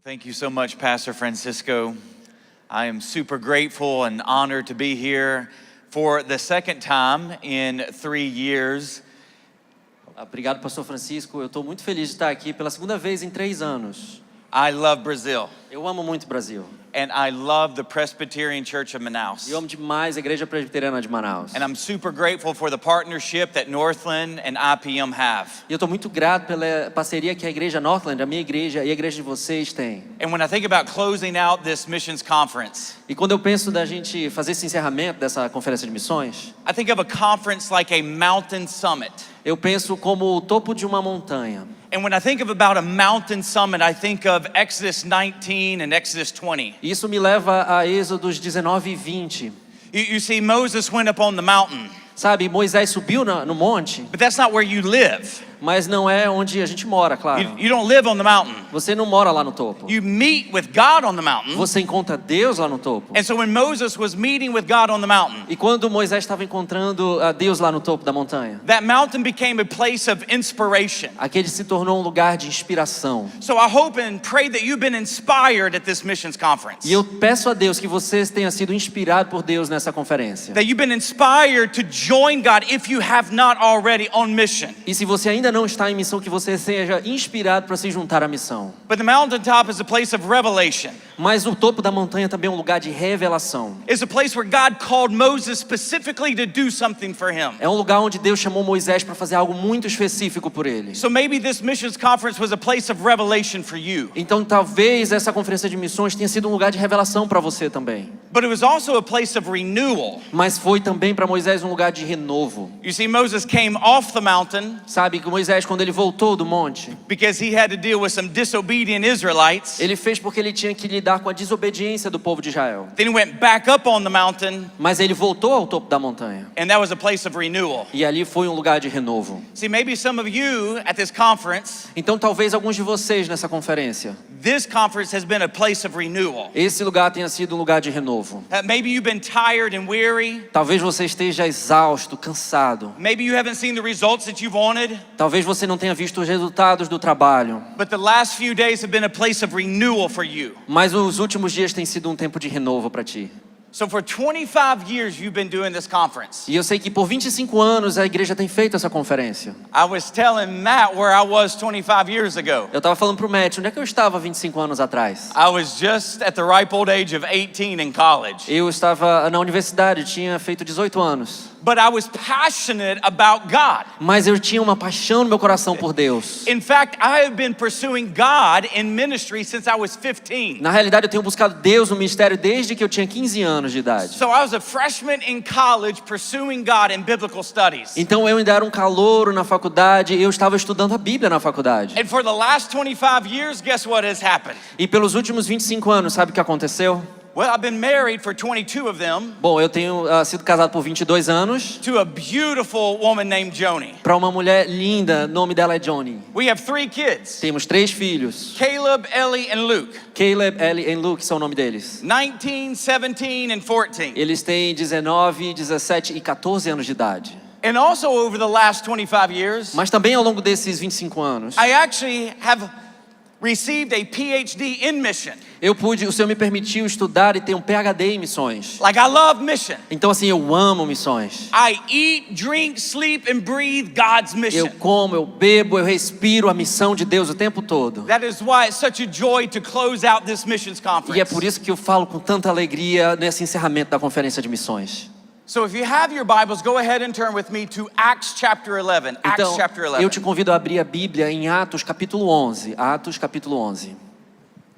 Thank you so much, Pastor Francisco. I am super grateful and honored to be here for the second time in 3 years. Obrigado, Pastor Francisco. Eu estou muito feliz de estar aqui pela segunda vez em 3 anos. I love Brazil, Eu amo muito o Brasil. and I love the Presbyterian Church of Manaus. E eu amo demais a Igreja Presbiteriana de Manaus. And I'm super grateful for the partnership that Northland and IPM have. E eu estou muito grato pela parceria que a Igreja Northland, a minha igreja e a igreja de vocês têm. And when I think about closing out this missions conference, E quando eu penso da gente fazer esse encerramento dessa conferência de missões, I think of a conference like a mountain summit. eu penso como o topo de uma montanha. And when I think of about a mountain summit, I think of Exodus 19 and Exodus 20. Isso me leva a Êxodos 19 e 20. You see, Moses went up on the mountain, Sabe, Moisés subiu no monte, but that's not where you live. mas não é onde a gente mora, claro. You don't live on the mountain. Você não mora lá no topo. You meet with God on the mountain. Você encontra Deus lá no topo. And so when Moses was meeting with God on the mountain, E quando Moisés estava encontrando a Deus lá no topo da montanha, that mountain became a place of inspiration. aquele se tornou um lugar de inspiração. So I hope and pray that you've been inspired at this missions conference. E eu peço a Deus que vocês tenham sido inspirados por Deus nessa conferência. That you've been inspired to join God if you have not already on mission. E se você ainda não está em missão, que você seja inspirado para se juntar à missão. But the mountaintop is a place of revelation. Mas o topo da montanha também é um lugar de revelação. It's a place where God called Moses specifically to do something for him. É um lugar onde Deus chamou Moisés para fazer algo muito específico por ele. So maybe this missions conference was a place of revelation for you. Então talvez essa conferência de missões tenha sido um lugar de revelação para você também. But it was also a place of renewal. Mas foi também para Moisés um lugar de renovo. You see, Moses came off the mountain Sabe que Moisés, quando ele voltou do monte, because he had to deal with some disobedient Israelites. ele fez porque ele tinha que lidar com a desobediência do povo de Israel. Then he went back up on the mountain, Mas ele voltou ao topo da montanha. and that was a place of renewal. E ali foi um lugar de renovo. See, maybe some of you at this conference, Então talvez alguns de vocês nessa conferência, this conference has been a place of renewal. esse lugar tenha sido um lugar de renovo. Maybe you've been tired and weary. Talvez você esteja exausto, cansado. Maybe you haven't seen the results that you've wanted. Talvez você não tenha visto os resultados do trabalho. But the last few days have been a place of renewal for you. Mas os últimos dias têm sido um tempo de renovo para ti. So for 25 years you've been doing this conference. E eu sei que por 25 anos a igreja tem feito essa conferência. I was telling Matt where I was 25 years ago. Eu estava falando pro Matt, onde é que eu estava 25 anos atrás? I was just at the ripe old age of 18 in college. Eu estava na universidade, tinha feito 18 anos. But I was passionate about God. Mas eu tinha uma paixão no meu coração por Deus. In fact, I have been pursuing God in ministry since I was 15. Na realidade, eu tenho buscado Deus no ministério desde que eu tinha 15 anos de idade. So I was a freshman in college pursuing God in biblical studies. Então eu ainda era um calouro na faculdade, eu estava estudando a Bíblia na faculdade. And for the last 25 years, guess what has happened? E pelos últimos 25 anos, sabe o que aconteceu? Well, I've been married for 22 of them Bom, eu tenho sido casado por 22 anos to a beautiful woman named Joni. para uma mulher linda, o nome dela é Johnny. We have 3 kids, Temos 3 filhos. Caleb, Ellie, and Luke, Caleb, Ellie e Luke são o nome deles. 19, 17, and 14. Eles têm 19, 17 e 14 anos de idade. And also over the last 25 years, Mas também ao longo desses 25 anos, I actually have received a PhD in mission. o Senhor me permitiu estudar e ter um PhD em missões. Like, I love mission. Então assim, eu amo missões. I eat, drink, sleep, and breathe God's mission. Eu como, eu bebo, eu respiro a missão de Deus o tempo todo. That is why it's such a joy to close out this missions E é conference. por isso que eu falo com tanta alegria nesse encerramento da conferência de missões. So if you have your Bibles, go ahead and turn with me to Acts chapter 11. Acts Então, chapter eu 11. te convido a abrir a Bíblia em Atos capítulo 11. Atos capítulo 11.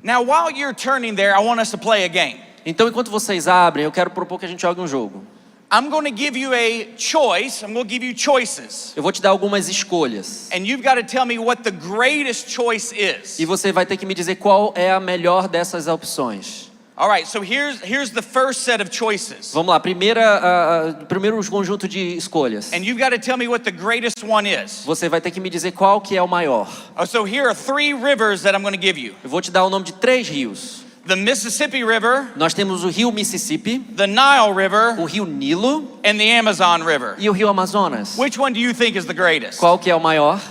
Now, while you're turning there, I want us to play a game. Então, enquanto vocês abrem, eu quero propor que a gente jogue um jogo. I'm going to give you a choice. I'm going to give you choices. Eu vou te dar algumas escolhas. And you've got to tell me what the greatest choice is. E você vai ter que me dizer qual é a melhor dessas opções. All right, so here's the first set of choices. Vamos lá, primeiro conjunto de escolhas. And you've got to tell me what the greatest one is. Você vai ter que me dizer qual que é o maior. So here are 3 rivers that I'm going to give you. Eu vou te dar o nome de 3 rios. The Mississippi River, Nós temos o rio Mississippi, the Nile River, o rio Nilo and the Amazon River. e o rio Amazonas. Which one do you think is the greatest? Qual que é o maior?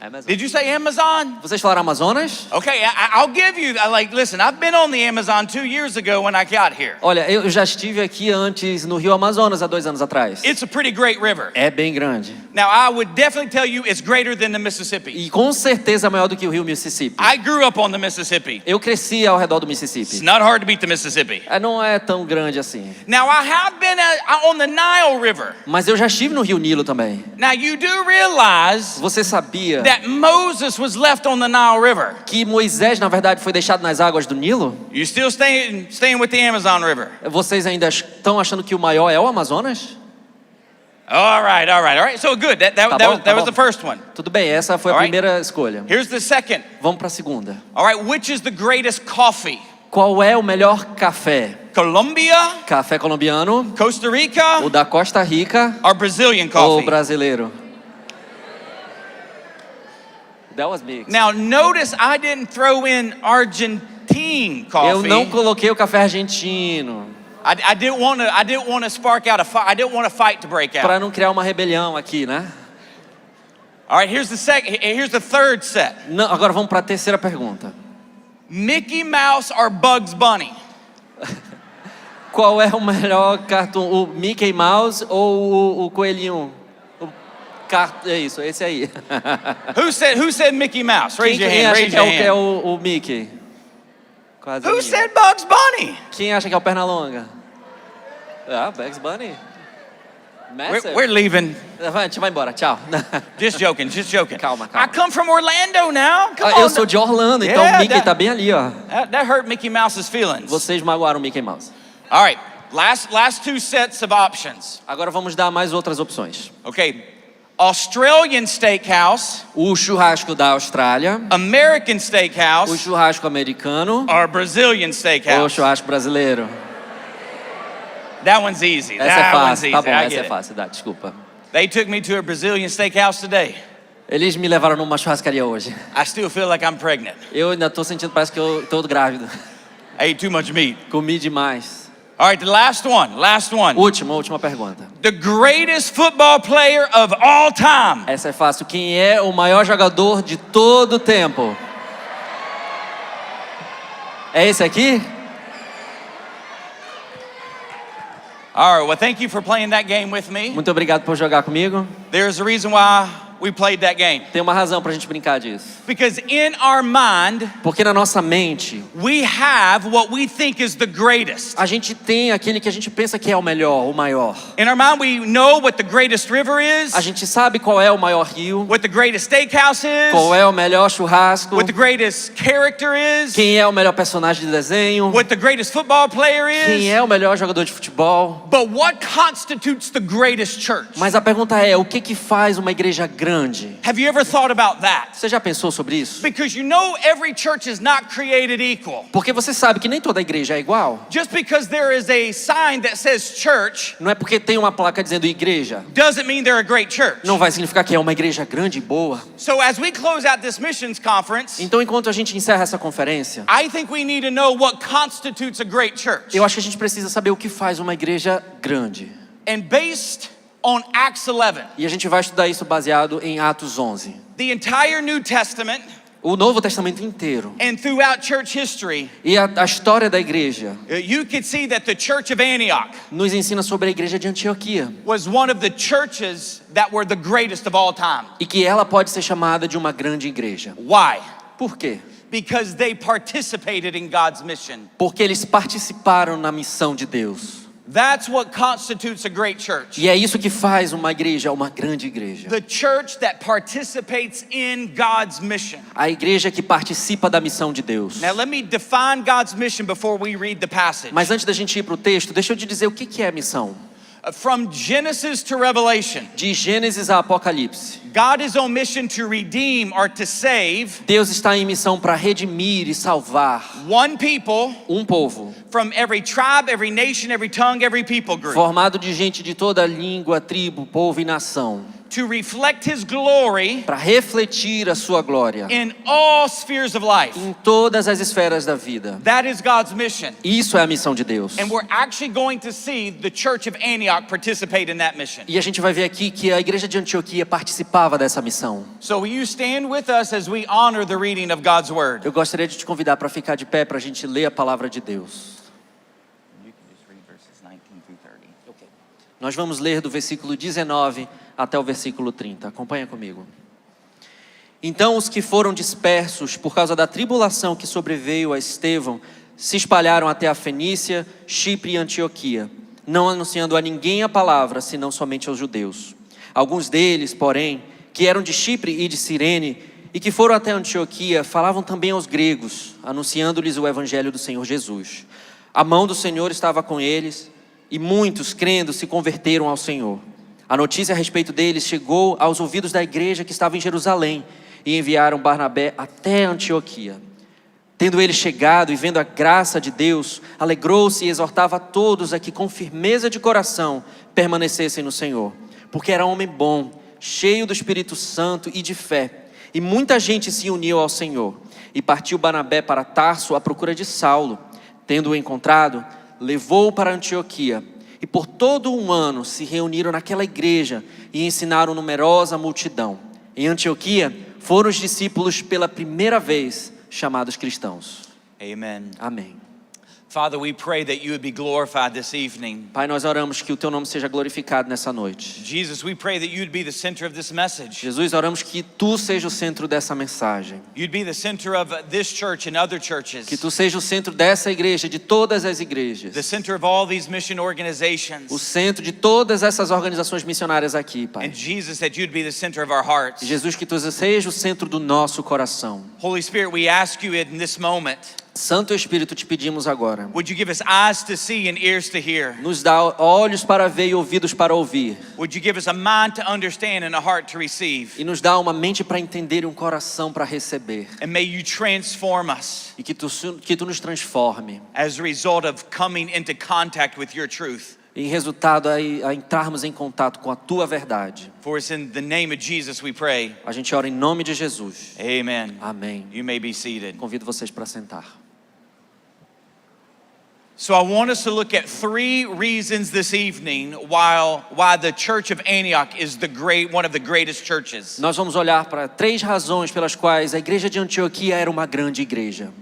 Amazon. Did you say Amazon? Vocês falaram Amazonas? Okay, I'll give you, listen, I've been on the Amazon 2 years ago when I got here. Olha, eu já estive aqui antes no Rio Amazonas há 2 anos atrás. It's a pretty great river. É bem grande. Now, I would definitely tell you it's greater than the Mississippi. E com certeza é maior do que o Rio Mississippi. I grew up on the Mississippi. Eu cresci ao redor do It's Mississippi. not hard to beat the Mississippi. Não é tão grande assim. Now, I have been on the Nile River. Mas eu já estive no Rio Nilo também. Now, you do realize Você sabia that Moses was left on the Nile River. que Moisés, na verdade, foi deixado nas águas do Nilo? You still staying with the Amazon River? Vocês ainda estão achando que o maior é o Amazonas? All right. So good. That was the first one. Tudo bem, essa foi a Alright. primeira escolha. Here's the second. Vamos para a segunda. All right, which is the greatest coffee? Qual é o melhor café? Colombia, Café colombiano, Costa Rica, o da Costa Rica or Brazilian ou coffee? brasileiro? That was mixed. Now notice I didn't throw in Argentine coffee. Eu não coloquei o café argentino I didn't want to spark out a fight. I didn't want a fight to break out. para não criar uma rebelião aqui, né? All right, here's the third set. Não, agora vamos para a terceira pergunta. Mickey Mouse or Bugs Bunny? Qual é o melhor cartoon? O Mickey Mouse ou o coelhinho? É isso, esse aí. Who said Mickey Mouse? Raise your Quem hand. acha Raise que é your o que é hand. o Mickey? Quase Who minha. said Bugs Bunny? Quem acha que é o Pernalonga? Bugs Bunny. Massive. We're leaving. Vai, a gente vai embora, tchau. Just joking. Calma. I come from Orlando now. Come on. Eu sou de Orlando, então Yeah, o Mickey tá bem ali, ó. That hurt Mickey Mouse's feelings. Vocês magoaram o Mickey Mouse. All right, last two sets of options. Agora vamos dar mais outras opções. Okay, Australian steakhouse, O churrasco da Austrália, American o steakhouse, churrasco americano or Brazilian ou o steakhouse. churrasco brasileiro. That one's easy. Essa é That one's fácil, easy. tá bom, I essa get é it. fácil, desculpa. They took me to a Brazilian steakhouse today. Eles me levaram numa churrascaria hoje. I still feel like I'm pregnant. Eu ainda tô sentindo, parece que eu tô grávido. I ate too much meat. Comi demais. All right, the last one. Última pergunta. The greatest football player of all time. Essa é fácil. Quem é o maior jogador de todo o tempo? É esse aqui? All right, well, thank you for playing that game with me. Muito obrigado por jogar comigo. There's a reason why we played that game. Tem uma razão pra gente brincar disso. Because in our mind, Porque na nossa mente, we have what we think is the greatest. a gente tem aquele que a gente pensa que é o melhor, o maior. In our mind, we know what the greatest river is, A gente sabe qual é o maior rio, what the greatest steakhouse qual is, é o melhor churrasco, what the greatest character is, quem é o melhor personagem de desenho, what the greatest football player quem is. é o melhor jogador de futebol. But what constitutes the greatest church? Mas a pergunta é, o que faz uma igreja grande? Have you ever thought about that? Você já pensou sobre isso? Because you know every church is not created equal. Porque você sabe que nem toda igreja é igual. Just because there is a sign that says church Não é porque tem uma placa dizendo igreja, doesn't mean they're a great church. não vai significar que é uma igreja grande e boa. So as we close out this missions conference, Então, enquanto a gente encerra essa conferência, I think we need to know what constitutes a great church. eu acho que a gente precisa saber o que faz uma igreja grande. And based on Acts 11, E a gente vai estudar isso baseado em Atos 11. the entire New Testament O Novo Testamento inteiro. and throughout church history, E a história da igreja you could see that the church of Antioch nos ensina sobre a igreja de Antioquia. was one of the churches that were the greatest of all time. E que ela pode ser chamada de uma grande igreja. Why? Por quê? Because they participated in God's mission. Porque eles participaram na missão de Deus. That's what constitutes a great church. E é isso que faz uma igreja, uma grande igreja. The church that participates in God's mission. A igreja que participa da missão de Deus. Now let me define God's mission before we read the passage. Mas antes da gente ir para o texto, deixa eu te dizer o que é missão. From Genesis to Revelation, De Gênesis a Apocalipse, God is on mission to redeem or to save Deus está em missão para redimir e salvar one people um povo from every tribe, every nation, every tongue, every people group. formado de gente de toda língua, tribo, povo e nação, to reflect His glory para refletir a sua glória in all spheres of life. em todas as esferas da vida. That is God's mission. Isso é a missão de Deus. And we're actually going to see the Church of Antioch participate in that mission. E a gente vai ver aqui que a igreja de Antioquia participava dessa missão. So will you stand with us as we honor the reading of God's Word? Eu gostaria de te convidar para ficar de pé para a gente ler a palavra de Deus. You can just read verses 19 through 30. Nós vamos ler do versículo 19 até o versículo 30. Acompanha comigo. Então os que foram dispersos por causa da tribulação que sobreveio a Estevão se espalharam até a Fenícia, Chipre e Antioquia, não anunciando a ninguém a palavra, senão somente aos judeus. Alguns deles, porém, que eram de Chipre e de Cirene, e que foram até Antioquia, falavam também aos gregos, anunciando-lhes o evangelho do Senhor Jesus. A mão do Senhor estava com eles, e muitos, crendo, se converteram ao Senhor. A notícia a respeito deles chegou aos ouvidos da igreja que estava em Jerusalém, e enviaram Barnabé até Antioquia. Tendo ele chegado e vendo a graça de Deus, alegrou-se e exortava a todos a que com firmeza de coração permanecessem no Senhor. Porque era homem bom, cheio do Espírito Santo e de fé. E muita gente se uniu ao Senhor. E partiu Barnabé para Tarso à procura de Saulo. Tendo-o encontrado, levou-o para Antioquia. E por todo um ano se reuniram naquela igreja e ensinaram numerosa multidão. Em Antioquia foram os discípulos pela primeira vez chamados cristãos. Amen. Amém. Father, we pray that you would be glorified this evening. Pai, nós oramos que o teu nome seja glorificado nessa noite. Jesus, we pray that you'd be the center of this message. Jesus, oramos que tu seja o centro dessa mensagem. You'd be the center of this church and other churches. Que tu seja o centro dessa igreja, de todas as The igrejas. center of all these mission organizations. O centro de todas essas organizações missionárias aqui, Pai. And Jesus, that you'd be the center of our hearts. E Jesus, que tu seja o centro do nosso coração. Holy Spirit, we ask you in this moment, Santo Espírito, te pedimos agora. would you give us eyes to see and ears to hear? Nos dá olhos para ver e ouvidos para ouvir. Would you give us a mind to understand and a heart to receive? E nos dá uma mente para entender e um coração para receber. And may you transform us E que tu nos transforme. as a result of coming into contact with your truth. Em resultado, a entrarmos em contato com a tua verdade. For it's in the name of Jesus we pray. A gente ora em nome de Jesus. Amen. Amém. You may be seated. Convido vocês para sentar. So I want us to look at 3 reasons this evening why the Church of Antioch is one of the greatest churches. Nós vamos olhar para 3 razões pelas quais a igreja de Antioquia era uma grande igreja.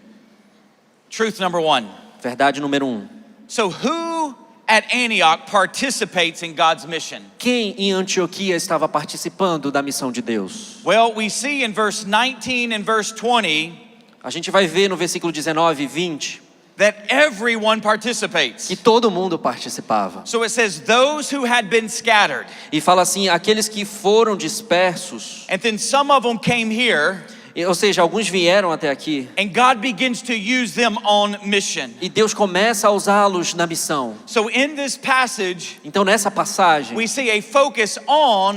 Truth number 1. Verdade número 1. So who at Antioch participates in God's mission? Quem em Antioquia estava participando da missão de Deus? Well, we see in verse 19 and verse 20 A gente vai ver no versículo 19 e 20 that everyone participates. que todo mundo participava. So it says those who had been scattered. E fala assim, aqueles que foram dispersos, And then some of them came here, ou seja, alguns vieram até aqui, and God begins to use them on mission. e Deus começa a usá-los na missão. So in this passage, Então nessa passagem, we see a focus on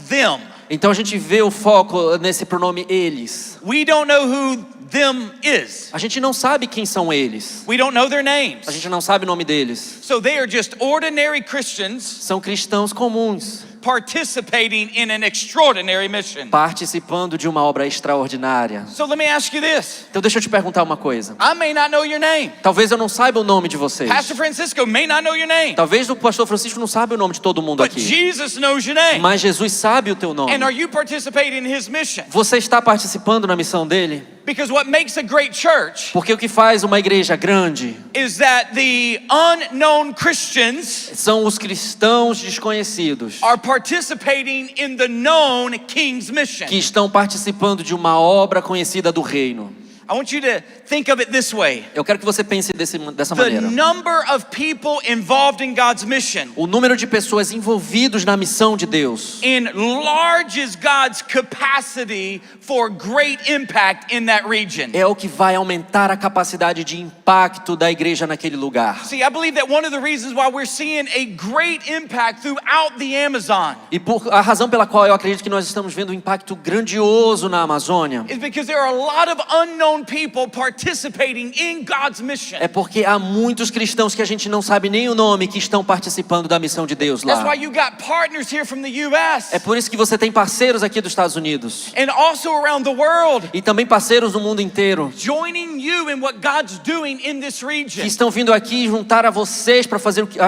them. então a gente vê o foco nesse pronome eles. We don't know who them is. A gente não sabe quem são eles. We don't know their names. A gente não sabe o nome deles. So they are just ordinary Christians São cristãos comuns, participating in an extraordinary mission. participando de uma obra extraordinária. So let me ask you this. Então deixa eu te perguntar uma coisa. I may not know your name. Talvez eu não saiba o nome de vocês. Pastor Francisco may not know your name. Talvez o pastor Francisco não sabe o nome de todo mundo But aqui. Jesus knows your name. Mas Jesus sabe o teu nome. And are you participating in his mission? Você está participando na missão dele? Because what makes a great church Porque o que faz uma igreja grande is that the unknown Christians são os cristãos desconhecidos are participating in the known King's mission. que estão participando de uma obra conhecida do reino. I want you to think of it this way. Eu quero que você pense dessa The maneira. number of people involved in God's mission O número de pessoas envolvidos na missão de Deus enlarges God's capacity for great impact in that region. é o que vai aumentar a capacidade de impacto da igreja naquele lugar. See, I believe that one of the reasons why we're seeing a great impact throughout the Amazon E por a razão pela qual eu acredito que nós estamos vendo um impacto grandioso na Amazônia is because there are a lot of unknown unknown people participating in God's mission. É porque há muitos cristãos que a gente não sabe nem o nome que estão participando da missão de Deus That's lá. why you got partners here from the US É por isso que você tem parceiros aqui dos Estados Unidos and also around the world e também parceiros no mundo inteiro joining you in what God's doing in this region. que estão vindo aqui juntar a vocês para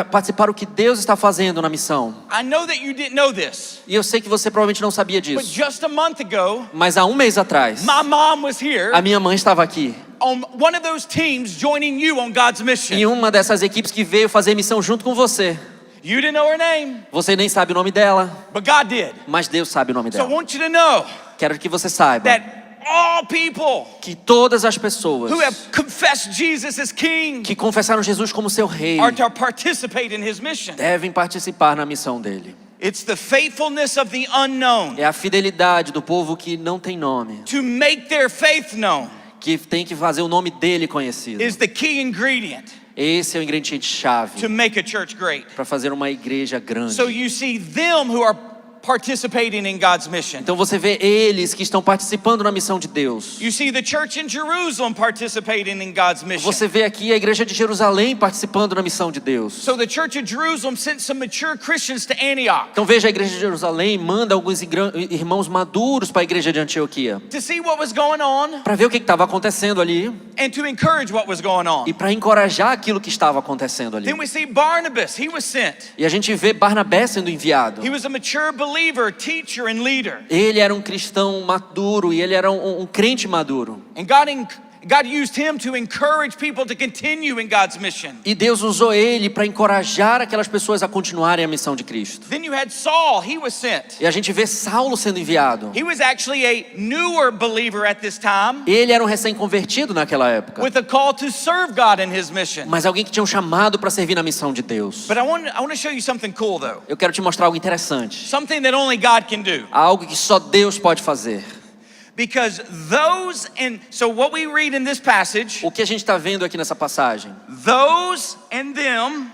participar o que Deus está fazendo na missão. I know that you didn't know this, E eu sei que você provavelmente não sabia but disso, just a month ago, mas há um mês atrás my mom was here a minha mãe estava aqui on one of those teams joining you on God's mission. em uma dessas equipes que veio fazer missão junto com você. You didn't know her name, Você nem sabe o nome dela, but God did. mas Deus sabe o nome So I dela. want you to know Quero que você saiba that all people que todas as pessoas who have confessed Jesus as King que confessaram Jesus como seu rei are to participate in His mission. devem participar na missão dele. It's the faithfulness of the unknown É a fidelidade do povo que não tem nome, to make their faith known que tem que fazer o nome dele conhecido. is the key ingredient Esse é o ingrediente chave to make a church great. para fazer uma igreja grande. So you see them who are participating in God's mission. Então você vê eles que estão participando na missão de Deus. You see the church in Jerusalem participating in God's mission. Você vê aqui a igreja de Jerusalém participando na missão de Deus. So the church of Jerusalem sent some mature Christians to Antioch Então veja, a igreja de Jerusalém manda alguns irmãos maduros para a igreja de Antioquia to see what was going on para ver o que estava acontecendo ali and to encourage what was going on. e para encorajar aquilo que estava acontecendo ali. Then we see Barnabas, he was sent. E a gente vê Barnabé sendo enviado. He was a mature believer, teacher, and leader. Ele era um cristão maduro e ele era um crente maduro. And God used him to encourage people to continue in God's mission. E Deus usou ele para encorajar aquelas pessoas a continuarem a missão de Cristo. Then you had Saul, he was sent. E a gente vê Saulo sendo enviado. He was actually a newer believer at this time Ele era um recém-convertido naquela época, with a call to serve God in his mission. mas alguém que tinha um chamado para servir na missão de Deus. But I want to show you something cool though. Eu quero te mostrar algo interessante. Something that only God can do. Algo que só Deus pode fazer. Because so what we read in this passage, O que a gente está vendo aqui nessa passagem? those and them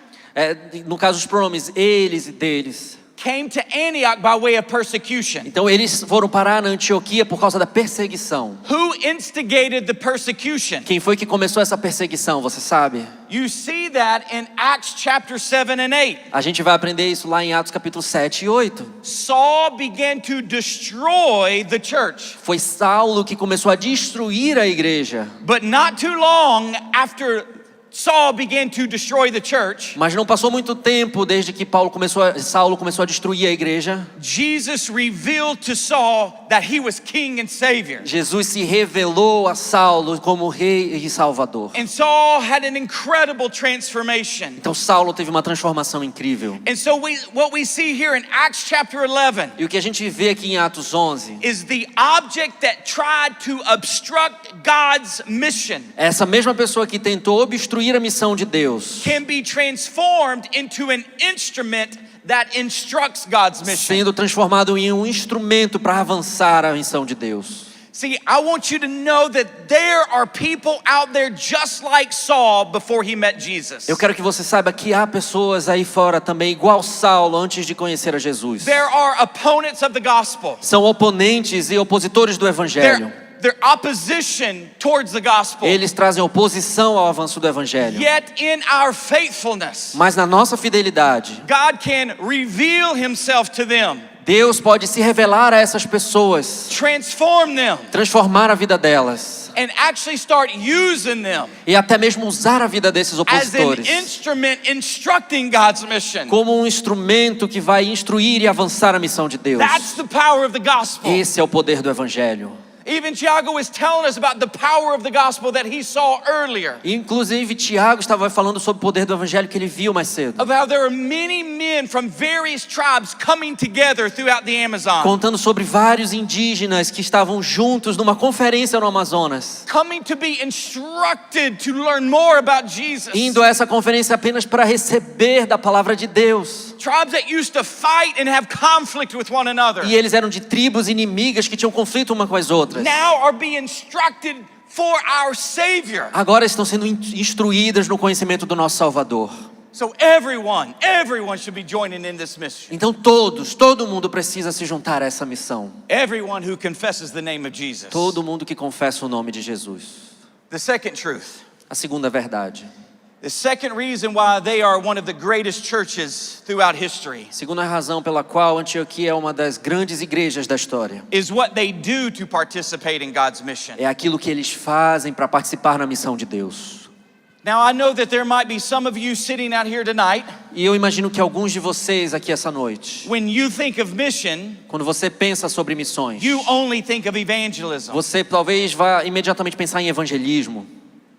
No caso, os pronomes eles e deles. came to Antioch by way of persecution. Então eles foram parar na Antioquia por causa da perseguição. Who instigated the persecution? Quem foi que começou essa perseguição, você sabe? You see that in Acts chapter 7 and 8. A gente vai aprender isso lá em Atos capítulo 7 e 8. Saul began to destroy the church. Foi Saulo que começou a destruir a igreja. But not too long after Saul began to destroy the church, Mas não passou muito tempo desde que Saulo começou a destruir a igreja. Jesus revealed to Saul that he was king and savior. Jesus se revelou a Saulo como rei e salvador. And Saul had an incredible transformation. Então Saulo teve uma transformação incrível. And so what we see here in Acts chapter 11 E o que a gente vê aqui em Atos 11, is the object that tried to obstruct God's mission essa mesma pessoa que tentou obstruir a missão de Deus can be transformed into an instrument that instructs God's mission. sendo transformado em um instrumento para avançar a missão de Deus. See, I want you to know that there are people out there just like Saul before he met Jesus. Eu quero que você saiba que há pessoas aí fora também igual Saulo antes de conhecer a Jesus. There are opponents of the gospel. São oponentes e opositores do evangelho. Their opposition towards the gospel. Eles trazem oposição ao avanço do evangelho. Yet in our faithfulness, Mas na nossa fidelidade, God can reveal himself to them, Deus pode se revelar a essas pessoas, transform them, transformar a vida delas and actually start using them e até mesmo usar a vida desses as an opositores instrument instructing God's mission. como um instrumento que vai instruir e avançar a missão de Deus. That's the power of the gospel. Esse é o poder do evangelho. Even Tiago was telling us about the power of the gospel that he saw earlier. Inclusive, Tiago estava falando sobre o poder do evangelho que ele viu mais cedo. Of how there are many men from various tribes coming together throughout the Amazon. Contando sobre vários indígenas que estavam juntos numa conferência no Amazonas. Coming to be instructed to learn more about Jesus. Indo a essa conferência apenas para receber da palavra de Deus. Tribes that used to fight and have conflict with one another. E eles eram de tribos inimigas que tinham conflito uma com as outras. Now are being instructed for our Savior. Agora estão sendo instruídas no conhecimento do nosso Salvador. So everyone should be joining in this mission. Então todo mundo precisa se juntar a essa missão. Everyone who confesses the name of Jesus. Todo mundo que confessa o nome de Jesus. The second truth. A segunda verdade. The second reason why they are one of the greatest churches throughout history Segunda razão pela qual Antioquia é uma das grandes igrejas da história. is what they do to participate in God's mission. É aquilo que eles fazem para participar na missão de Deus. Now I know that there might be some of you sitting out here tonight. E eu imagino que alguns de vocês aqui essa noite, When you think of mission, quando você pensa sobre missões, you only think of evangelism. você talvez vá imediatamente pensar em evangelismo.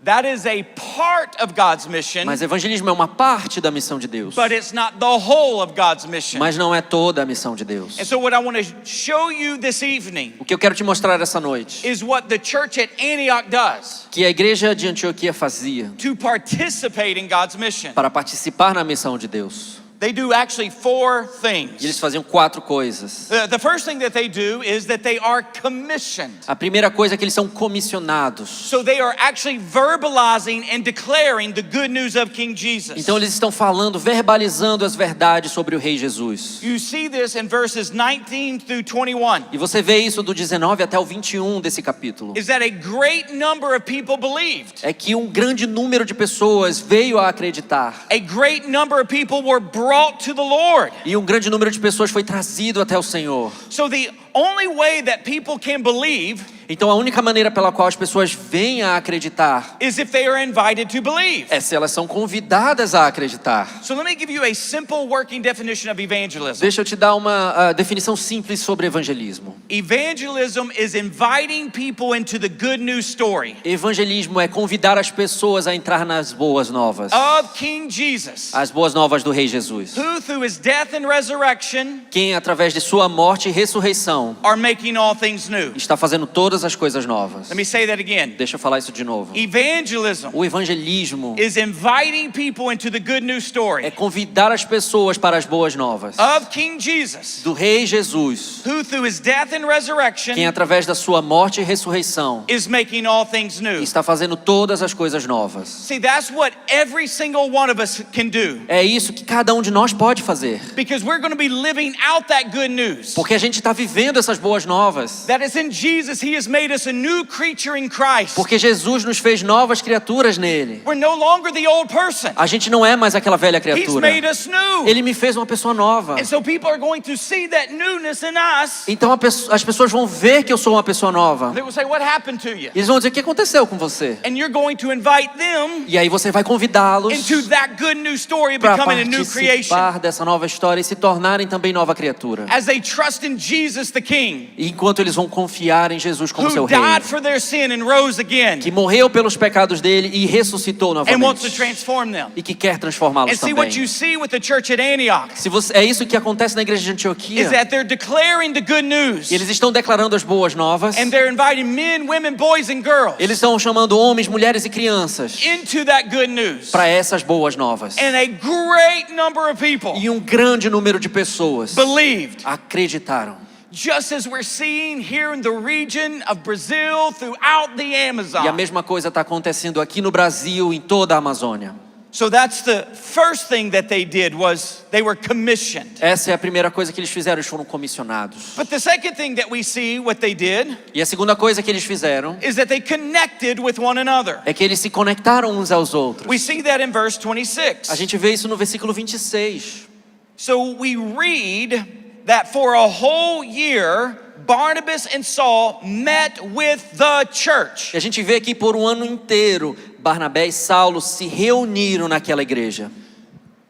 That is a part of God's mission, Mas evangelismo é uma parte da missão de Deus. but it's not the whole of God's mission. Mas não é toda a missão de Deus. And so what I want to show you this evening O que eu quero te mostrar essa noite, is what the church at Antioch does que a igreja de Antioquia fazia to participate in God's mission. para participar na missão de Deus. They do actually four E eles things. faziam 4 coisas. The first thing that they do is that they are commissioned. A primeira coisa é que eles são comissionados. So they are actually verbalizing and declaring the good news of King Jesus. Então eles estão falando, verbalizando as verdades sobre o Rei Jesus. You see this in verses 19 through 21. E você vê isso do 19 até o 21 desse capítulo. Is that a great number of people believed? É que um grande número de pessoas veio a acreditar. A great number of people were brought to the Lord. E um grande número de pessoas foi trazido até o Senhor. So the only way that people can believe Então a única maneira pela qual as pessoas vêm a acreditar is if they are invited to believe. é se elas são convidadas a acreditar. So let me give you a simple working definition of evangelism. Deixa eu te dar uma definição simples sobre evangelismo. Evangelism is inviting people into the good news story Evangelismo é convidar as pessoas a entrar nas boas novas. of King Jesus, As boas novas do Rei Jesus. who through his death and resurrection Quem, através de sua morte e ressurreição, are making all things new. está fazendo todas as coisas novas. Let me say that again. Deixa eu falar isso de novo. Evangelism O evangelismo is inviting people into the good news é story convidar as pessoas para as boas novas. of King Jesus, Do Rei Jesus, who through his death and resurrection quem através da sua morte e ressurreição is making all things new. está fazendo todas as coisas novas. See, that's what every single one of us can do, É isso que cada um de nós pode fazer. because we're going to be living out that good news. Porque a gente está vivendo essas boas novas. That is in Jesus, he has made us a new creature in Christ. Porque Jesus nos fez novas criaturas nele. We're no longer the old person. A gente não é mais aquela velha He's criatura. made us new. Ele me fez uma pessoa nova. And so people are going to see that newness in us. Então as pessoas vão ver que eu sou uma pessoa nova. They will say, what happened to you? E eles vão dizer, o que aconteceu com você? And you're going to invite them E aí você vai convidá-los into that good news story of para becoming a new creation. participar dessa nova história e se tornarem também nova criatura. As they trust in Jesus the King, E enquanto eles vão confiar em Jesus como seu who rei, died for their sin and rose again, que morreu pelos pecados dele e ressuscitou and wants to novamente, transform them. e que quer And transformá-los see what you também. see with the church at Antioch É isso que acontece na igreja de is Antioquia. that they're declaring the good news. Eles estão declarando as boas novas. And they're inviting men, women, boys, and girls Eles estão chamando homens, mulheres e crianças into that good news. para essas boas novas. And a great number of people E um grande número de pessoas believed, acreditaram. just as we're seeing here in the region of Brazil throughout the E a Amazon. mesma coisa está acontecendo aqui no Brasil, em toda a Amazônia. So that's the first thing that they did, was they were commissioned. Essa é a primeira coisa que eles fizeram, eles foram comissionados. But the second thing that we see what they did E a segunda coisa que eles fizeram is that they connected with one another. é que eles se conectaram uns aos outros. We see that in verse 26. A gente vê isso no versículo 26. So we read that for a whole year, Barnabas and Saul met with the church. E a gente vê que por um ano inteiro, Barnabé e Saulo se reuniram naquela igreja.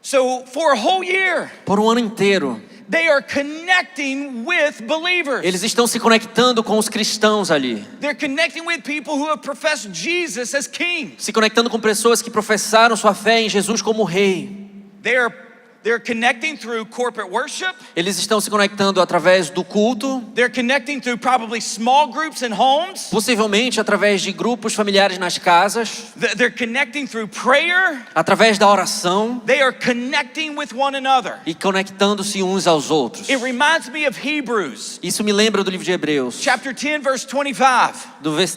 So for a whole year, Por um ano inteiro. they are connecting with believers. Eles estão se conectando com os cristãos ali. They're connecting with people who have professed Jesus as king. Se conectando com pessoas que professaram sua fé em Jesus como rei. They're connecting through corporate worship. Eles estão se conectando através do culto, They're connecting through probably small groups in homes. possivelmente através de grupos familiares nas casas, They're connecting through prayer. através da oração They are connecting with one another. e conectando-se uns aos outros. It reminds me of Hebrews Isso me lembra do livro de Hebreus, chapter 10 verse 25.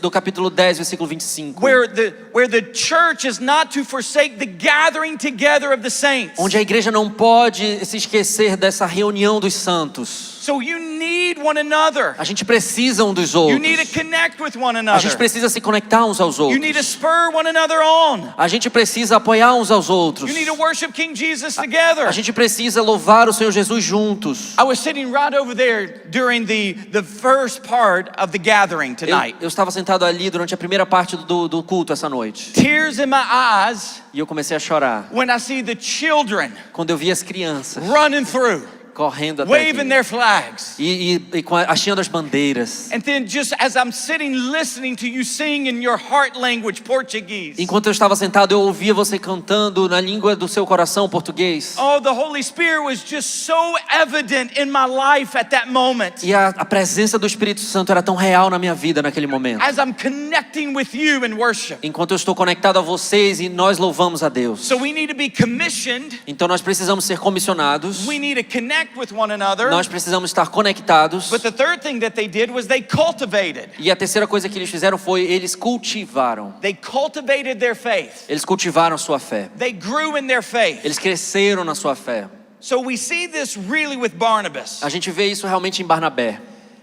do capítulo 10, versículo 25. where the church is not to forsake the gathering together of the saints. Onde a igreja não pode se esquecer dessa reunião dos santos. So you need one another. A gente precisa um dos You outros. need to connect with one A another. gente precisa se conectar uns aos You need to outros. spur one another on. A gente precisa apoiar uns aos outros. You need to worship King Jesus together. A gente precisa louvar o Senhor Jesus juntos. I was sitting right over there during the first part of the gathering tonight. Eu estava sentado ali durante a primeira parte do culto essa noite. Tears in my eyes E eu comecei a chorar when I see the children quando eu vi as crianças running through, correndo até waving aqui. their flags. E hasteando as bandeiras. And then just as I'm sitting listening to you sing in your heart language, Portuguese. Enquanto eu estava sentado, eu ouvia você cantando na língua do seu coração, português. Oh, the Holy Spirit was just so evident in my life at that moment. E a presença do Espírito Santo era tão real na minha vida naquele momento. As I'm connecting with you in worship. Enquanto eu estou conectado a vocês e nós louvamos a Deus. So we need to be commissioned. Então nós precisamos ser comissionados. We need to connect with one another. Nós precisamos estar conectados. But the third thing that they did was they cultivated. E a terceira coisa que eles fizeram foi eles cultivaram. They cultivated their faith. Eles cultivaram sua fé. They grew in their faith. Eles cresceram na sua fé. So we see this really with Barnabas. A gente vê isso realmente em Barnabé.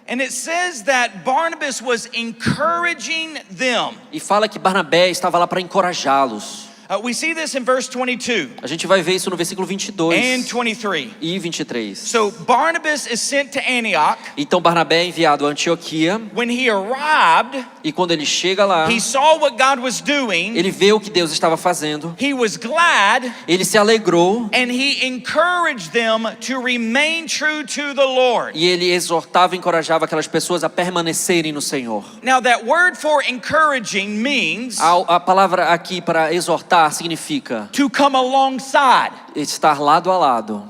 And it says that Barnabas was encouraging them. E fala que Barnabé estava lá para encorajá-los. We see this in verse 22 A gente vai ver isso no versículo 22 and 23. e 23. So Barnabas is sent to Antioch. Então Barnabé é enviado a Antioquia. When he arrived, E quando ele chega lá, he saw what God was doing. ele vê o que Deus estava fazendo. He was glad Ele se alegrou and he encouraged them to remain true to the Lord. e ele exortava e encorajava aquelas pessoas a permanecerem no Senhor. Now that word for encouraging means A palavra aqui para exortar significa to come alongside. estar lado a lado.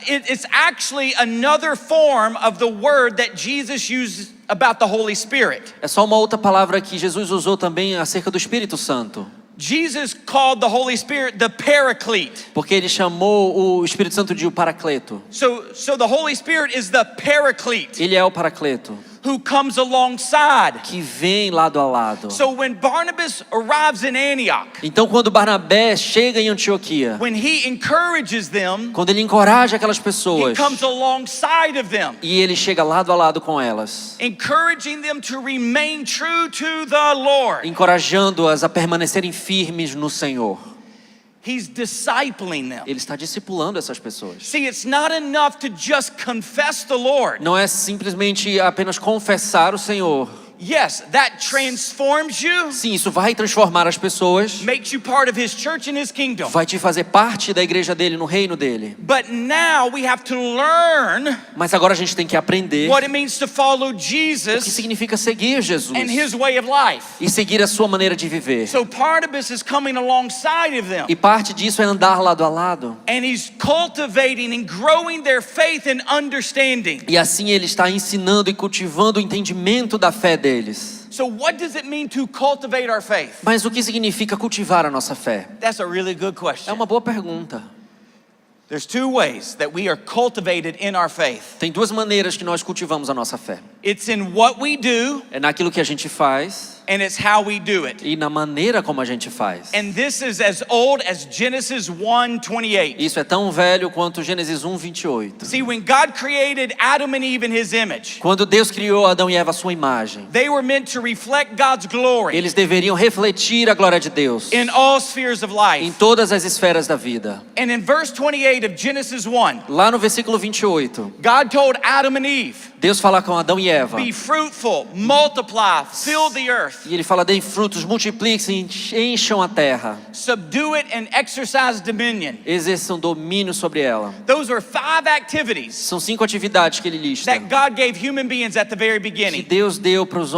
It's actually another form of the word that Jesus used about the Holy Spirit. É só uma outra palavra que Jesus usou também acerca do Espírito Santo. Jesus called the Holy Spirit the Paraclete. Porque ele chamou o Espírito Santo de o Paracleto. So the Holy Spirit is the Paraclete Ele é o Paracleto, who comes alongside. que vem lado a lado. So when Barnabas arrives in Antioch, Então quando Barnabé chega em Antioquia, when he encourages them, quando ele encoraja aquelas he pessoas comes alongside of them, e ele chega lado a lado com elas, encouraging them to remain true to the Lord. encorajando-as a permanecerem firmes no Senhor. He's discipling them. Ele está discipulando essas pessoas. See, it's not enough to just confess the Lord. Não é simplesmente apenas confessar o Senhor. Yes, that transforms you, Sim, isso vai transformar as pessoas, makes you part of his church and his kingdom. vai te fazer parte da igreja dele, no reino dele. But now we have to learn Mas agora a gente tem que aprender what it means to follow o que Jesus significa seguir Jesus and his way of life. e seguir a sua maneira de viver. So Barnabas is coming alongside of them, E parte disso é andar lado a lado. and he's cultivating and growing their faith and understanding. E assim ele está ensinando e cultivando o entendimento da fé deles. So what does it mean to cultivate our faith? Mas o que significa cultivar a nossa fé? That's a really good É question. uma boa pergunta. There's two ways that we are cultivated in our faith. Tem duas maneiras que nós cultivamos a nossa fé. It's in what we do, É naquilo que a gente faz and it's how we do it. e na maneira como a gente faz. And this is as old as Genesis 1:28. Isso é tão velho quanto Gênesis 1:28. See, when God created Adam and Eve in his image, Quando Deus criou Adão e Eva à sua imagem, they were meant to reflect God's glory eles deveriam refletir a glória de Deus in all spheres of em life. todas as esferas da vida. And in verse 28 of Genesis 1, Lá no versículo 28, God told Adam and Eve, Deus fala com Adão e Eva. be fruitful, multiply, fill the earth, E ele fala: deem frutos, multipliquem, encham a terra, subdue it and exercise dominion. exerçam domínio sobre ela. Those are 5 activities São 5 atividades que ele lista, that God gave human beings at the very que beginning. Deus deu para os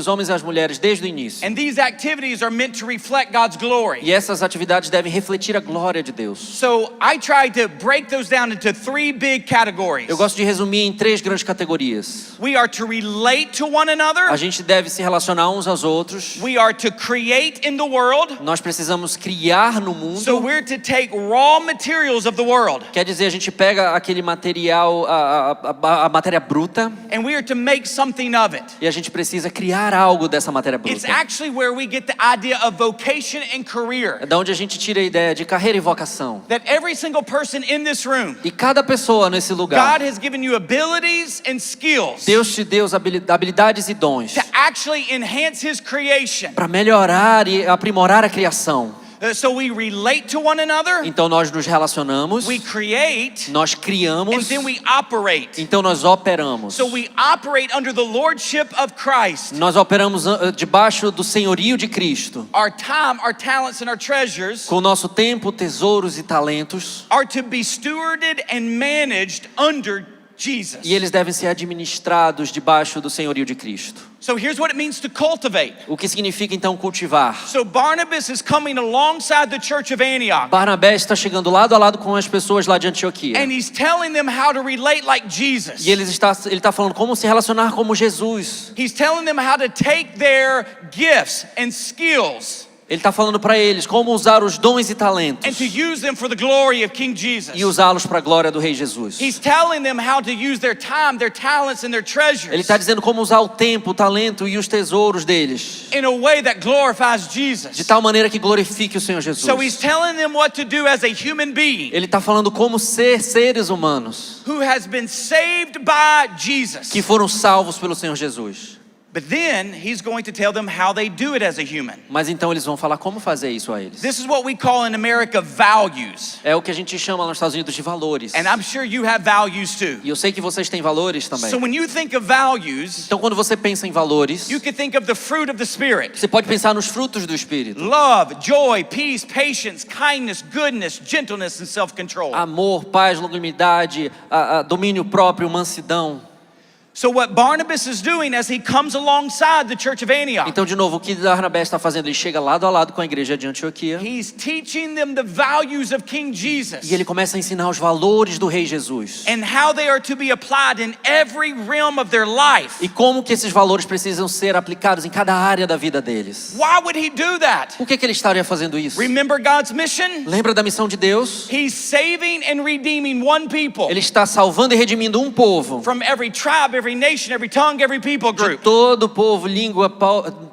homens e as mulheres desde o início. And these activities are meant to reflect God's glory. E essas atividades devem refletir a glória de Deus. So I tried to break those down into 3 big categories. Eu gosto de resumir em 3 grandes categorias. dias. We are to relate to one A another. gente deve se relacionar uns aos outros. We are to create in the world. Nós precisamos criar no So mundo. we're to take raw materials of the world Quer dizer, a gente pega aquele material, a matéria bruta, and we are to make something of it. e a gente precisa criar algo dessa matéria It's bruta. actually where we get the idea of vocation and É career. da onde a gente tira a ideia de carreira e vocação. That every single person in this room, E cada pessoa nesse lugar, God has given you abilities and skills Deus te deu habilidades e dons to actually enhance His creation. para melhorar e aprimorar a criação. So we relate to one another, Então nós nos relacionamos, we create, nós and criamos, then we operate. então nós operamos. So we operate under the lordship of Christ. Nós operamos debaixo do senhorio de Cristo. Our time, our talents, and our treasures Com o nosso tempo, tesouros e talentos, are to be stewarded and managed under Jesus. e eles devem ser administrados debaixo do senhorio de Cristo. So here's what it means to cultivate. O que significa então cultivar? So Barnabas is coming alongside the church of Antioch, Barnabé está chegando lado a lado com as pessoas lá de Antioquia. and he's telling them how to relate like Jesus. E ele está falando como se relacionar como Jesus. He's telling them how to take their gifts and skills Ele está falando para eles como usar os dons e and talentos to use them for the glory of King Jesus. e usá-los para a glória do Rei Jesus. He's telling them how to use their time, their talents, and their Ele treasures está dizendo como usar o tempo, o talento e os tesouros deles in a way that glorifies de Jesus. tal maneira que glorifique o Senhor Jesus. So he's telling them what to do as a human being Ele está falando como ser seres humanos who has been saved by Jesus. que foram salvos pelo Senhor Jesus. But then he's going to tell them how they do it as a human. Mas então eles vão falar como fazer isso a eles. This is what we call in America values. É o que a gente chama lá nos Estados Unidos de valores. And I'm sure you have values too. E eu sei que vocês têm valores também. So when you think of values, Então quando você pensa em valores, you can think of the fruit of the Spirit. você pode pensar nos frutos do Espírito. Love, joy, peace, patience, kindness, goodness, gentleness, and self-control. Amor, paz, longanimidade, domínio próprio, mansidão. So what Barnabas is doing as he comes alongside the church of Antioch, Então, de novo, o que Barnabé está fazendo? Ele chega lado a lado com a igreja de Antioquia he's teaching them the values of King Jesus e ele começa a ensinar os valores do Rei Jesus. and how they are to be applied in every realm of their life. E como que esses valores precisam ser aplicados em cada área da vida deles. Why would he do that? Por que ele estaria fazendo isso? Remember God's mission? Lembra da missão de Deus? He's saving and redeeming one people Ele está salvando e redimindo um povo. from every tribe, every nation, every tongue, every people De group todo povo, língua,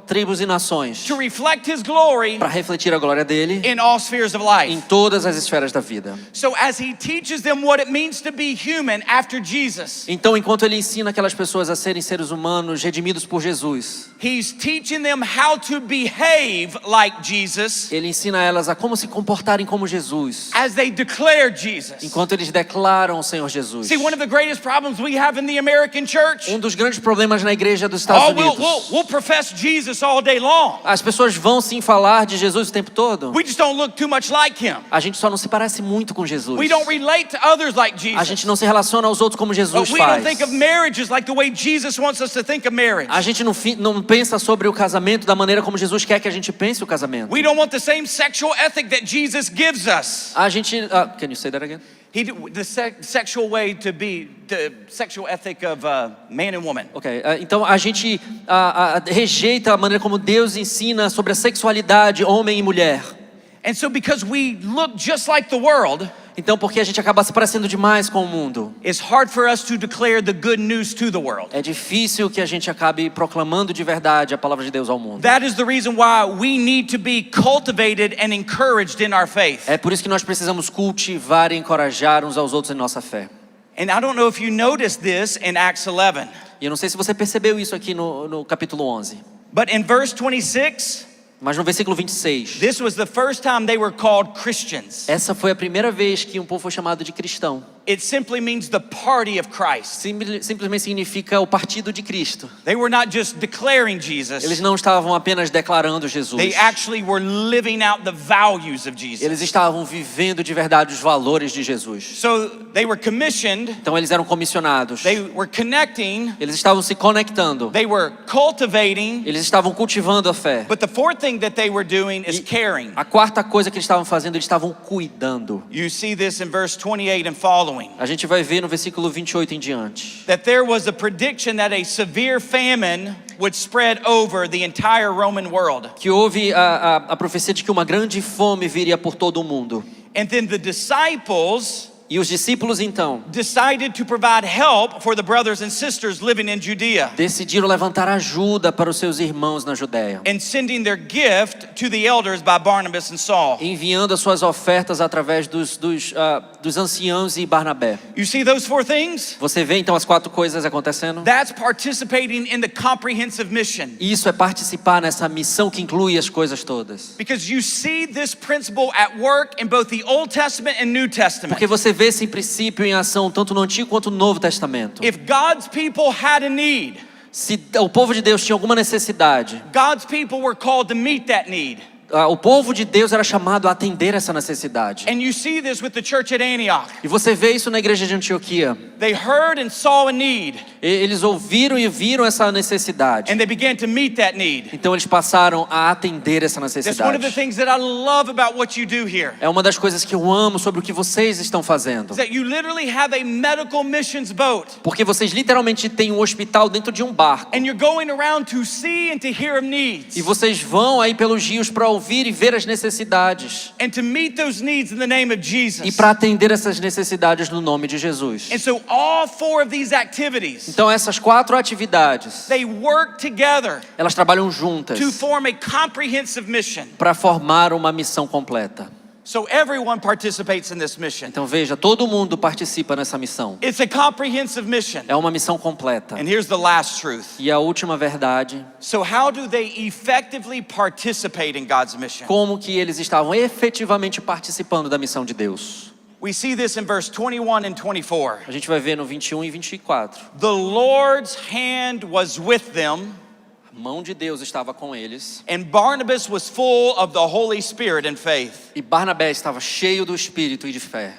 tribos e nações. to reflect his glory Para refletir a glória dele in all spheres of em life. todas as esferas da vida. So as he teaches them what it means to be human after Jesus, Então, enquanto ele ensina aquelas pessoas a serem seres humanos redimidos por Jesus, he's teaching them how to behave like Jesus ele ensina elas a como se comportarem como Jesus, as they declare Jesus. enquanto eles declaram o Senhor Jesus. See, one of the greatest problems we have in the American church, Um dos grandes problemas na igreja dos Estados Unidos. we'll profess Jesus all day long. As pessoas vão sim falar de Jesus o tempo todo. We just don't look too much like him. A gente só não se parece muito com Jesus. We don't relate to others like A Jesus. gente não se relaciona aos outros como Jesus We don't faz. think of marriages like the way Jesus wants us to think of marriage. A gente não pensa sobre o casamento da maneira como Jesus quer que a gente pense o casamento. We don't want the same sexual ethic that Jesus gives us. A gente, can you say that again? The sexual way to be, the sexual ethic of man and woman. Ok, então a gente rejeita a maneira como Deus ensina sobre a sexualidade homem e mulher. And so because we look just like the world, Então, porque a gente acaba se parecendo demais com o mundo, it's hard for us to declare the good news to the world. é difícil que a gente acabe proclamando de verdade a palavra de Deus ao mundo. That is the reason why we need to be cultivated and encouraged in our faith. É por isso que nós precisamos cultivar e encorajar uns aos outros em nossa fé. And I don't know if you noticed this in Acts 11, E eu não sei se você percebeu isso aqui no capítulo 11, but in verse 26, mas no versículo 26, this was the first time they were called Christians. essa foi a primeira vez que um povo foi chamado de cristão. It simply means the party of Christ. Simplesmente significa o partido de Cristo. They were not just declaring Jesus. Eles não estavam apenas declarando They Jesus. actually were living out the values of Eles Jesus. estavam vivendo de verdade os valores de Jesus. So they were commissioned, Então eles eram comissionados. they were connecting, Eles estavam se conectando. they were cultivating, Eles estavam cultivando a fé. but the fourth thing that they were doing is E caring. a quarta coisa que eles estavam fazendo, eles estavam cuidando. You see this in verse 28 and following. following. A gente vai ver no versículo 28 em diante. That there was a prediction that a severe famine would spread over the entire Roman world. Que houve a profecia de que uma grande fome viria por todo o mundo. And then the disciples E os discípulos então decided to provide help for the brothers and sisters living in Judea, decidiram levantar ajuda para os seus irmãos na Judéia, and sending their gift to the elders by Barnabas and Saul. enviando as suas ofertas através dos anciãos e Barnabé. You see those four things? Você vê então as 4 coisas acontecendo? That's participating in the comprehensive mission. Isso é participar nessa missão que inclui as coisas todas. Because you see this principle at work in both the Old Testament and New Testament. Porque você vê esse princípio em ação tanto no Antigo quanto no Novo Testamento. If God's people had a need, Se o povo de Deus tinha alguma necessidade, God's people were called to meet that need. o povo de Deus era chamado a atender essa necessidade. And you see this with the church at Antioch. E você vê isso na igreja de Antioquia. They heard and saw a need, Eles ouviram e viram essa necessidade. and they began to meet that need. Então eles passaram a atender essa That's one of necessidade. the things that I love about what you do here. É uma das coisas que eu amo sobre o que vocês estão fazendo. Is that you literally have a medical missions boat, Porque vocês literalmente têm um hospital dentro de um barco. and you're going around to see and to hear of needs, E vocês vão aí pelos rios para ouvir e ver as necessidades. and to meet those needs in the name of E Jesus. para atender essas necessidades no nome de Jesus. And so all four of these activities, Então essas 4 atividades, they work together elas trabalham juntas to form a comprehensive mission. para formar uma missão completa. So everyone participates in this mission. Então veja, todo mundo participa nessa missão. It's a comprehensive mission. É uma missão completa. And here's the last truth. E a última verdade, So how do they effectively participate in God's mission? como que eles estavam efetivamente participando da missão de Deus. We see this in verse 21 and 24. A gente vai ver no 21 e 24. The Lord's hand was with them, A mão de Deus estava com eles. and Barnabas was full of the Holy Spirit and faith. E Barnabé estava cheio do Espírito e de fé.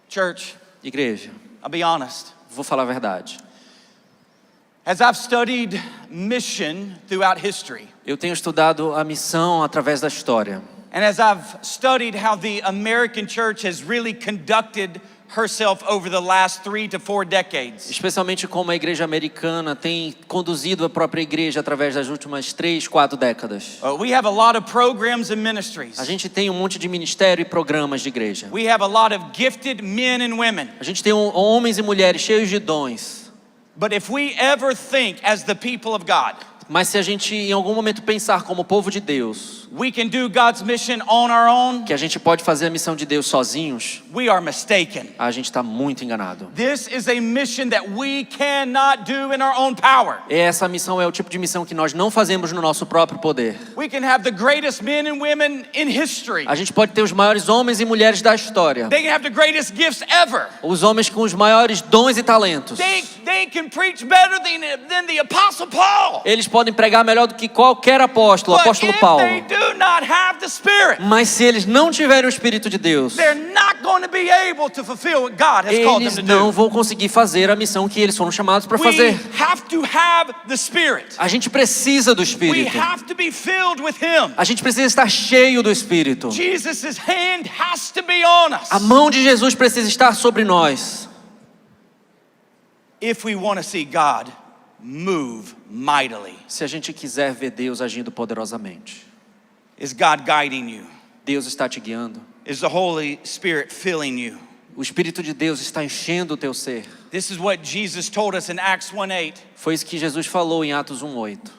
Church, Igreja, I'll be honest. vou falar a verdade. As I've studied mission throughout history, Eu tenho estudado a missão através da história. and as I've studied how the American church has really conducted herself over the last 3 to 4 decades, Especialmente como a igreja americana tem conduzido a própria igreja através das últimas 3, 4 décadas. we have a lot of programs and ministries. A gente tem um monte de ministério e programas de igreja. We have a lot of gifted men and women. A gente tem homens e mulheres cheios de dons. But if we ever think as the people of God, Mas se a gente em algum momento pensar como povo de Deus, we can do God's mission on our own, que a gente pode fazer a missão de Deus sozinhos, we are mistaken. a gente está muito enganado. This is a mission that we cannot do in our own power. Essa missão é o tipo de missão que nós não fazemos no nosso próprio poder. We can have the greatest men and women in history. A gente pode ter os maiores homens e mulheres da história. They can have the greatest gifts ever. Os homens com os maiores dons e talentos. They can preach better than the Apostle Paul. Eles podem pregar melhor do que qualquer apóstolo, But apóstolo if Paulo. they do not have the Spirit, Mas se eles não tiverem o Espírito de Deus, they're not going to be able to fulfill what God has called eles them to não do. vão conseguir fazer a missão que eles foram chamados para We fazer. have to have the Spirit. A gente precisa do We Espírito. have to be filled with Him. A gente precisa estar cheio do Espírito. Jesus' hand has to be on us A mão de Jesus precisa estar sobre nós. if we want to see God move mightily. Se a gente quiser ver Deus agindo poderosamente. Is God guiding you? Deus está te guiando. Is the Holy Spirit filling you? O Espírito de Deus está enchendo o teu ser. This is what Jesus told us in Acts 1:8. Foi isso que Jesus falou em Atos 1:8.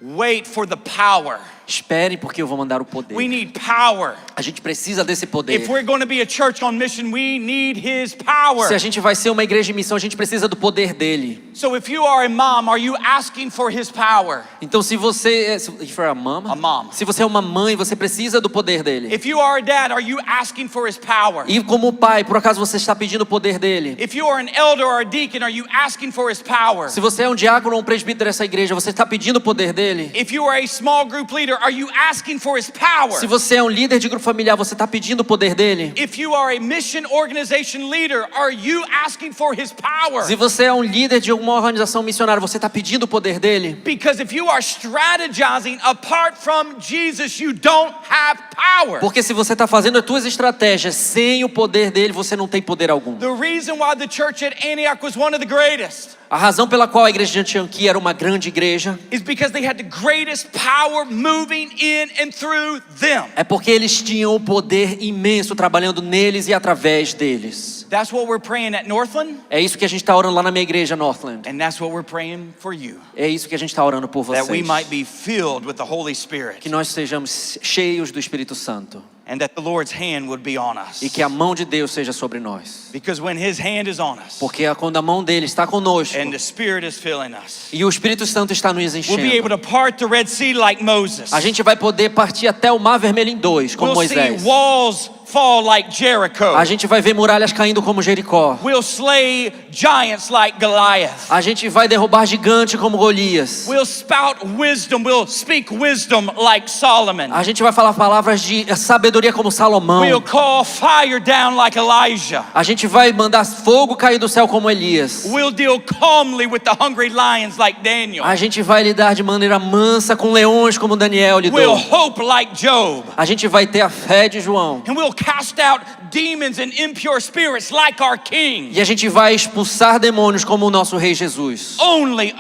Wait for the power. Espere porque eu vou mandar o poder. We need power. A gente precisa desse poder. If we're going to be a church on mission, we need His power. Se a gente vai ser uma igreja de missão, a gente precisa do poder dele. So if you are a mom, are you asking for His power? Então se você if you're a mom, se você é uma mãe, você precisa do poder dele. If you are a dad, are you asking for His power? E como pai, por acaso você está pedindo o poder dele? If you are an elder or a deacon, are you asking for His power? Se você é um diácono ou um presbítero dessa igreja, você está pedindo o poder dele? If you are a small group leader, leader, are you asking for his power? Se você é um líder de grupo familiar, você está pedindo o poder dele? If you are a mission organization leader, are you asking for his power? Se você é um líder de alguma organização missionária, você está pedindo o poder dele? Because if you are strategizing apart from Jesus, you don't have power. Porque se você está fazendo as suas estratégias sem o poder dele, você não tem poder algum. The reason why the church at Antioch was one of the greatest A razão pela qual a igreja de Antioquia era uma grande igreja is because they had the greatest power moving in and through them. é porque eles tinham o poder imenso trabalhando neles e através deles. That's what we're praying at Northland, É isso que a gente está orando lá na minha igreja, Northland. and that's what we're praying for you. É isso que a gente está orando por That we vocês. might be filled with the Holy Spirit, Que nós sejamos cheios do Espírito Santo. and that the Lord's hand would be on us. E que a mão de Deus seja sobre nós. Because when His hand is on us, Porque quando a mão dele está conosco and the Spirit is filling us, e o Espírito Santo está nos we'll be able enchendo, to part the Red Sea like Moses. a gente vai poder partir até o Mar Vermelho em dois, como We'll see Moisés. walls fall like Jericho. A gente vai ver muralhas caindo como Jericó. We'll slay giants like Goliath. A gente vai derrubar gigante como Golias. We'll spout wisdom. We'll speak wisdom like Solomon. A gente vai falar palavras de sabedoria como Salomão. We'll call fire down like Elijah. A gente vai mandar fogo cair do céu como Elias. We'll deal calmly with the hungry lions like Daniel. A gente vai lidar de maneira mansa com leões como Daniel We'll lidou. hope like Job. A gente vai ter a fé de João. And we'll cast out demons and impure spirits like our King. E a gente vai expulsar demônios como o nosso Rei Jesus. Only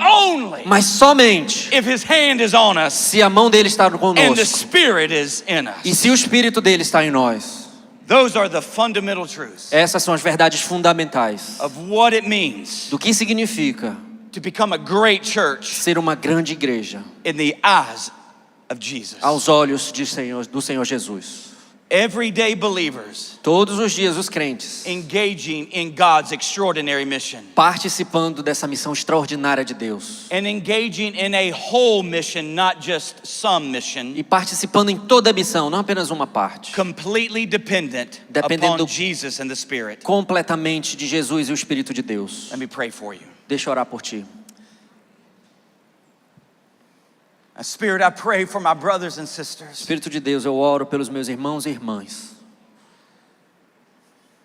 Mas somente if His hand is on us se a mão dele está and the conosco Spirit is in e us. se o Espírito dele está em nós. Those are the fundamental truths Essas são as verdades fundamentais of what it means do que significa to become a great church ser uma grande igreja in the eyes of Jesus. aos olhos do Senhor Jesus. Everyday believers Todos os dias os crentes engaging in God's extraordinary mission participando dessa missão extraordinária de Deus and engaging in a whole mission, not just some mission, e participando em toda a missão, não apenas uma parte, completely dependent Dependendo upon Jesus and the Spirit. completamente de Jesus e o Espírito de Deus. Let me pray for you. Deixa eu orar por ti. Spirit, I pray for my brothers and sisters. Espírito de Deus, eu oro pelos meus irmãos e irmãs.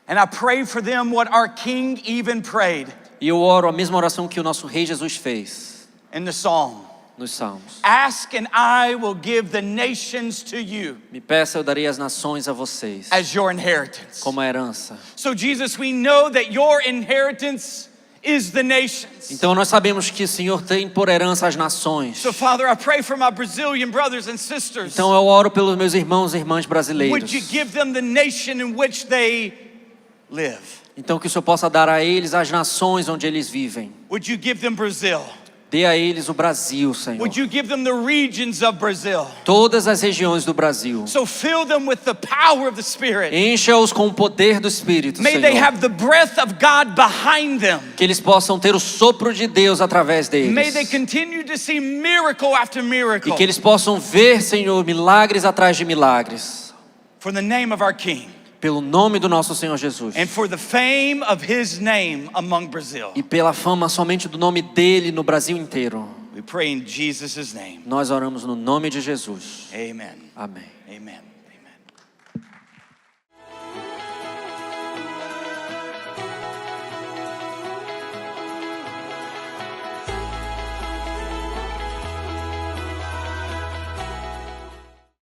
And I pray for them what our King even prayed E eu oro a mesma oração que o nosso Rei Jesus fez in the Psalm. nos Salmos. Ask and I will give the nations to you Me peça, eu darei as nações a vocês as your inheritance. como a herança. So Jesus, we know that your inheritance is the nations. Então nós sabemos que o Senhor tem por herança as nações. So Father, I pray for my Brazilian brothers and sisters. Então eu oro pelos meus irmãos e irmãs brasileiros. Would you give them the nation in which they live? Então que o Senhor possa dar a eles as nações onde eles vivem. Would you give them Brazil? Dê a eles o Brasil, Senhor. Would you give them the regions of Brazil? Todas as regiões do Brasil. So fill them with the power of the Spirit. Encha-os com o poder do Espírito, May they Senhor. have the breath of God behind them. Que eles possam ter o sopro de Deus através deles. May they continue to see miracle after E miracle. que eles possam ver, Senhor, milagres atrás de milagres. For the name of our King Pelo nome do nosso Senhor Jesus. and for the fame of His name among Brazil. E pela fama somente do nome dele no Brasil inteiro. We pray in Jesus' name. Nós oramos no nome de Jesus. Amen. Amém. Amen.